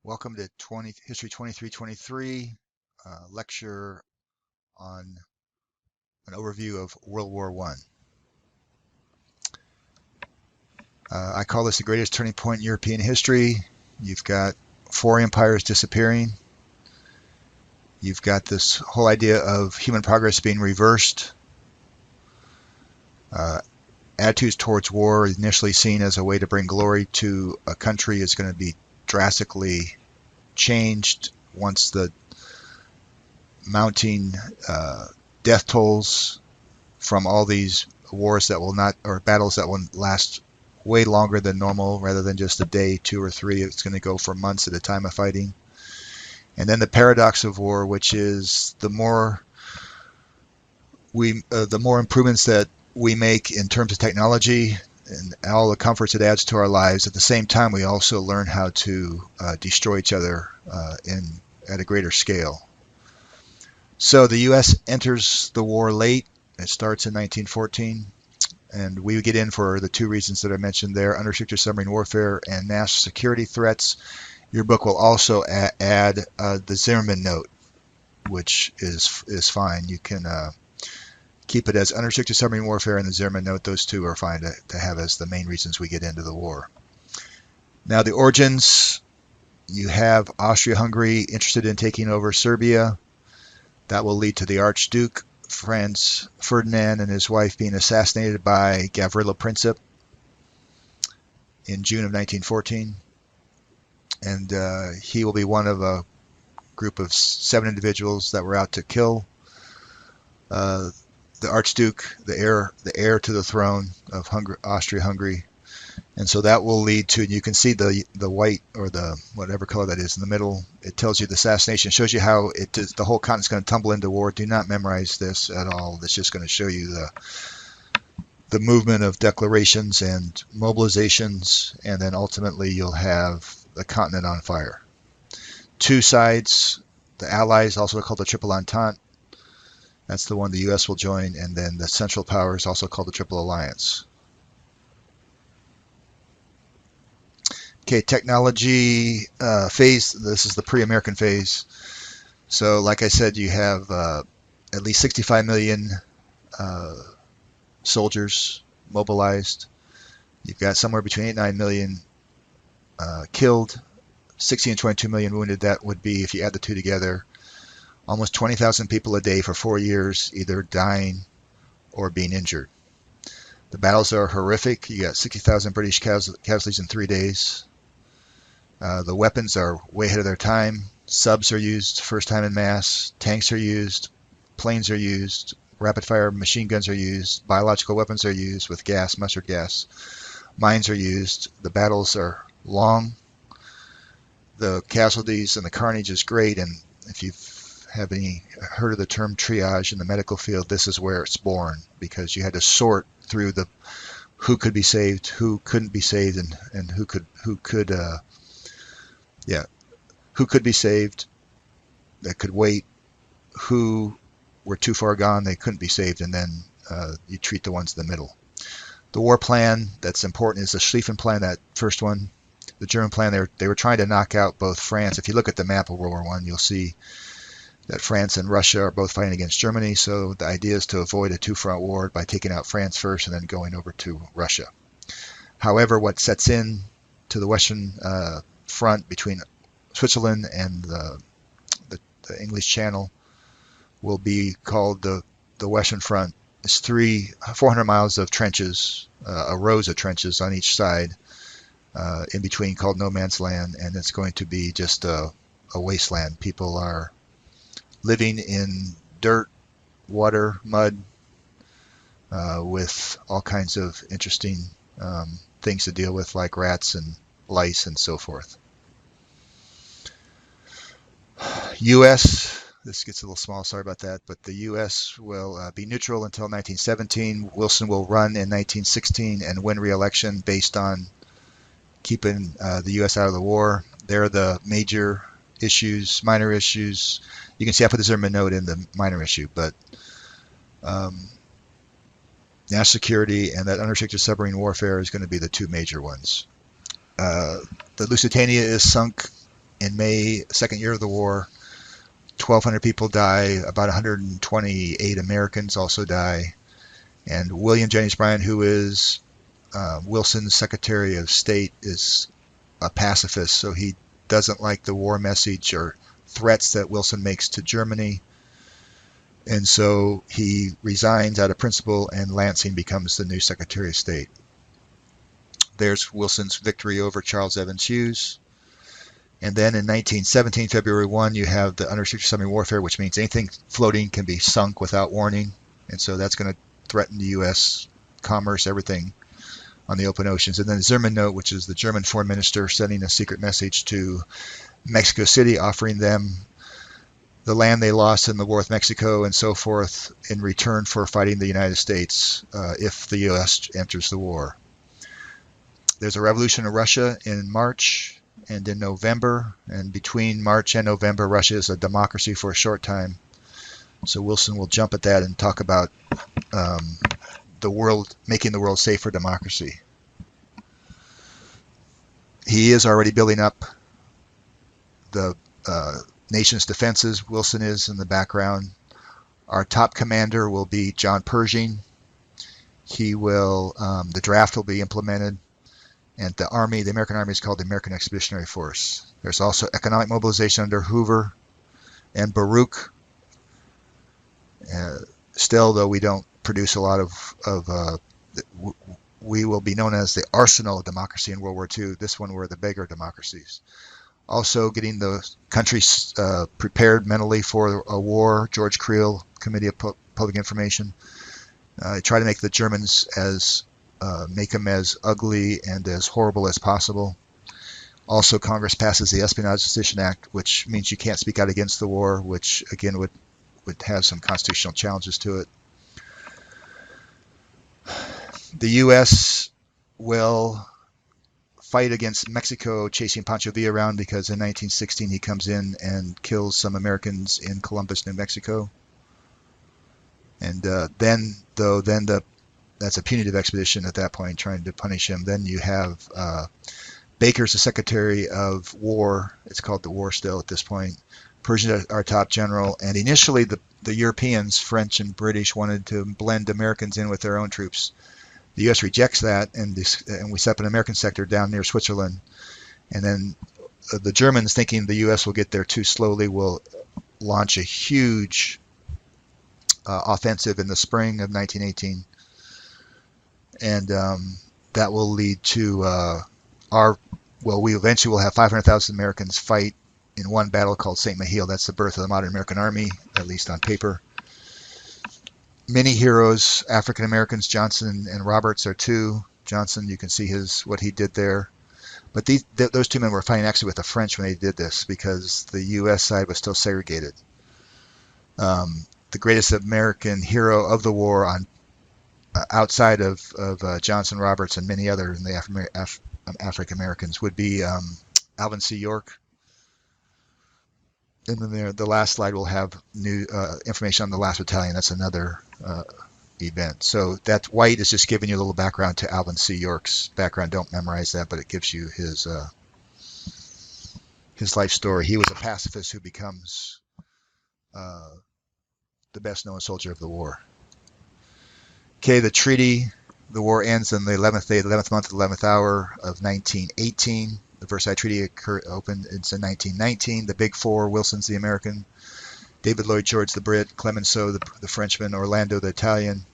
Welcome to History 2323, lecture on an overview of World War I. I call this the greatest turning point in European history. You've got four empires disappearing. You've got this whole idea of human progress being reversed. Attitudes towards war, initially seen as a way to bring glory to a country, is going to be drastically changed once the mounting death tolls from all these wars that will not, or battles that will last way longer than normal, rather than just a day, two or three. It's going to go for months at a time of fighting. And then the paradox of war, which is the more improvements that we make in terms of technology and all the comforts it adds to our lives, at the same time we also learn how to destroy each other at a greater scale. So the U.S. enters the war late. It starts in 1914, and we get in for the two reasons that I mentioned there: unrestricted submarine warfare and national security threats. Your book will also add the Zimmerman note, which is fine. You can keep it as unrestricted submarine warfare and the Zimmerman note. Those two are fine to have as the main reasons we get into the war. Now, the origins: you have Austria-Hungary interested in taking over Serbia. That will lead to the Archduke Franz Ferdinand and his wife being assassinated by Gavrilo Princip in June of 1914. And he will be one of a group of 7 individuals that were out to kill the Archduke, the heir to the throne of Austria-Hungary. And so that will lead to, and you can see the white, or the whatever color that is in the middle. It tells you the assassination, shows you how the whole continent's going to tumble into war. Do not memorize this at all. It's just going to show you the movement of declarations and mobilizations, and then ultimately you'll have the continent on fire. Two sides: the Allies, also called the Triple Entente. That's the one the U.S. will join, and then the Central Powers, also called the Triple Alliance. Okay, technology phase. This is the pre-American phase. So like I said, you have at least 65 million soldiers mobilized. You've got somewhere between 8 and 9 million killed, 60 and 22 million wounded. That would be, if you add the two together, almost 20,000 people a day for 4 years, either dying or being injured. The battles are horrific. You got 60,000 British casualties in 3 days. The weapons are way ahead of their time. Subs are used first time in mass. Tanks are used. Planes are used. Rapid-fire machine guns are used. Biological weapons are used with gas, mustard gas. Mines are used. The battles are long. The casualties and the carnage is great. And if you've heard of the term triage in the medical field, this is where it's born, because you had to sort through who could be saved, who couldn't be saved, and who could be saved that could wait, who were too far gone, they couldn't be saved, and then you treat the ones in the middle. The war plan that's important is the Schlieffen Plan, that first one. The German plan, they were trying to knock out both France. If you look at the map of World War I, you'll see that France and Russia are both fighting against Germany. So the idea is to avoid a two-front war by taking out France first and then going over to Russia. However, what sets in to the Western front between Switzerland and the English Channel will be called the Western Front. It's 400 miles of trenches, rows of trenches on each side, in between, called no man's land, and it's going to be just a wasteland. People are living in dirt, water, mud, with all kinds of interesting things to deal with, like rats and lice and so forth. U.S., this gets a little small, sorry about that, but the U.S. will be neutral until 1917. Wilson will run in 1916 and win re-election based on keeping the U.S. out of the war. They're the major issues. Minor issues, you can see I put the Zimmerman note in the minor issue, but national security and that unrestricted submarine warfare is going to be the two major ones. The Lusitania is sunk in May, second year of the war, 1,200 people die, about 128 Americans also die. And William Jennings Bryan, who is Wilson's Secretary of State, is a pacifist, so he doesn't like the war message or threats that Wilson makes to Germany. And so he resigns out of principle, and Lansing becomes the new Secretary of State. There's Wilson's victory over Charles Evans Hughes. And then in 1917, February 1, you have the Unrestricted Submarine Warfare, which means anything floating can be sunk without warning. And so that's going to threaten the U.S. commerce, everything on the open oceans. And then the Zimmermann Note, which is the German foreign minister sending a secret message to Mexico City, offering them the land they lost in the war with Mexico and so forth in return for fighting the United States if the U.S. enters the war. There's a revolution in Russia in March and in November, and between March and November, Russia is a democracy for a short time. So Wilson will jump at that and talk about the world, making the world safe for democracy. He is already building up the nation's defenses. Wilson is in the background. Our top commander will be John Pershing. He will, the draft will be implemented. And the Army, the American Army, is called the American Expeditionary Force. There's also economic mobilization under Hoover and Baruch. Still, though, we don't produce a lot of we will be known as the arsenal of democracy in World War II. This one, we're the beggar democracies. Also, getting the countries prepared mentally for a war. George Creel, Committee of Public Information, try to make the Germans make them as ugly and as horrible as possible. Also, Congress passes the Espionage Sedition Act, which means you can't speak out against the war, which again would have some constitutional challenges to it. The U.S. will fight against Mexico, chasing Pancho Villa around, because in 1916 he comes in and kills some Americans in Columbus, New Mexico. And that's a punitive expedition at that point, trying to punish him. Then you have Baker's the Secretary of War. It's called the War still at this point. Pershing, our top general. And initially the Europeans, French and British, wanted to blend Americans in with their own troops. The U.S. rejects that, and we set up an American sector down near Switzerland. And then the Germans, thinking the U.S. will get there too slowly, will launch a huge offensive in the spring of 1918. And that will lead to we eventually will have 500,000 Americans fight in one battle called St. Mihiel. That's the birth of the modern American Army, at least on paper. Many heroes, African Americans, Johnson and Roberts are two. Johnson, you can see what he did there. But those two men were fighting actually with the French when they did this, because the U.S. side was still segregated. The greatest American hero of the war outside of Johnson, Roberts, and many other in the African Americans would be Alvin C. York. And then the last slide will have new information on the last battalion. That's another event. So that white is just giving you a little background to Alvin C. York's background. Don't memorize that, but it gives you his life story. He was a pacifist who becomes the best known soldier of the war. Okay, the treaty, the war ends on the 11th day, the 11th month, the 11th hour of 1918. The Versailles Treaty opened in 1919. The Big Four, Wilson's the American, David Lloyd George the Brit, Clemenceau the Frenchman, Orlando the Italian.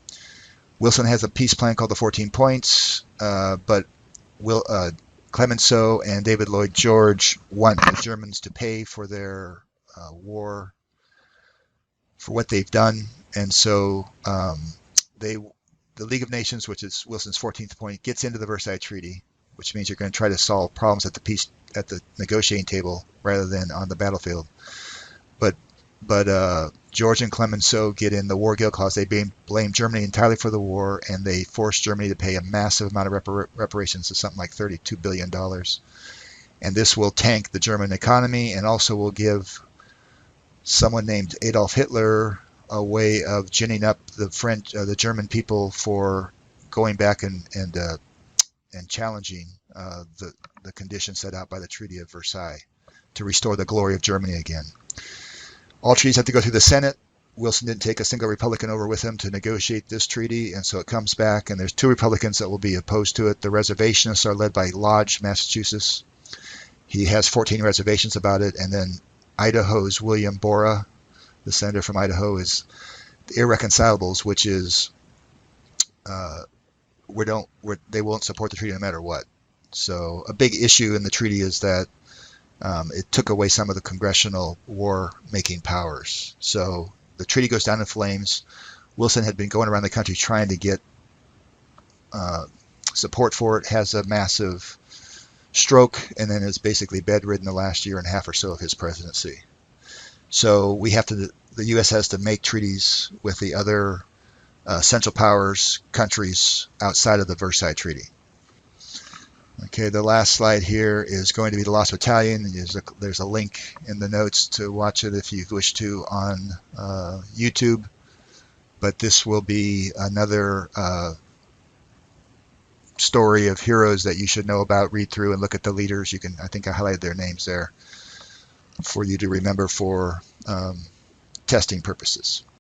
Wilson has a peace plan called the 14 Points, but Clemenceau and David Lloyd George want the Germans to pay for their war, for what they've done, and so the League of Nations, which is Wilson's 14th point, gets into the Versailles Treaty, which means you're going to try to solve problems at the negotiating table rather than on the battlefield. But George and Clemenceau get in the war guilt clause. They blame Germany entirely for the war, and they force Germany to pay a massive amount of reparations of something like $32 billion. And this will tank the German economy, and also will give someone named Adolf Hitler a way of ginning up the German people for going back and challenging the conditions set out by the Treaty of Versailles. to restore the glory of Germany again. All treaties have to go through the Senate. Wilson didn't take a single Republican over with him to negotiate this treaty, and so it comes back, and there's 2 Republicans that will be opposed to it. The reservationists are led by Lodge, Massachusetts. He has 14 reservations about it, and then Idaho's William Borah, the senator from Idaho, is the irreconcilables, which is they won't support the treaty no matter what. So a big issue in the treaty is that it took away some of the congressional war-making powers. So the treaty goes down in flames. Wilson had been going around the country trying to get support for it, has a massive stroke, and then is basically bedridden the last year and a half or so of his presidency. So the U.S. has to make treaties with the other Central Powers countries outside of the Versailles Treaty. Okay, the last slide here is going to be the Lost Battalion. There's a link in the notes to watch it if you wish to on YouTube. But this will be another story of heroes that you should know about. Read through and look at the leaders. I think I highlighted their names there for you to remember for testing purposes.